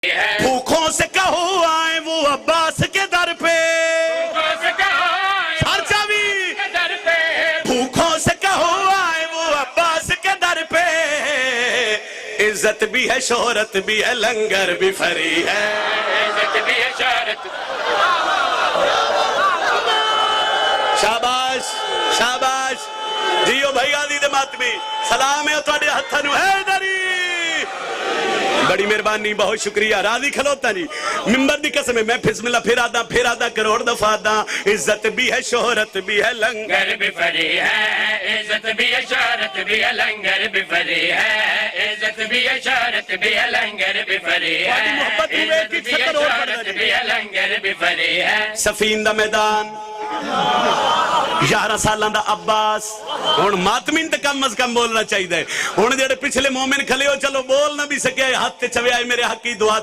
भूखों से कहो आए वो अब्बास के दर पे, खर्चा भी भूखों से कहो आए वो अब्बास के दर पे। इज्जत भी है शोहरत भी है लंगर भी फरी है, इज्जत भी है शोहरत। शाबाश शाबाश जियो भाई आदि दे मातमी सलाम है तुहाडे हत्थां नूं है दरी। बड़ी मेहरबानी बहुत शुक्रिया राजी खलोता जी मिंबर दी कसम है मैं फिस्मिल्लाह फिर आदा करोड़ दफा दा। इज्जत भी है शोहरत भी है लंगर भी फरी है, इज्जत भी है शोहरत भी है लंगर भी फरी है, इज्जत भी है शोहरत भी है लंगर भी फरी है, इज्जत भी है शोहरत भी है लंगर भी फरी है। सफीन दा मैदान 11 सालां दा अब्बास हुण मातमीन ते कम अज कम बोलना चाहिए। हुण जेड़े पिछले मोमिन खले हो चलो बोल ना भी सके हाथ ते चवे आए मेरे हक की दुआ।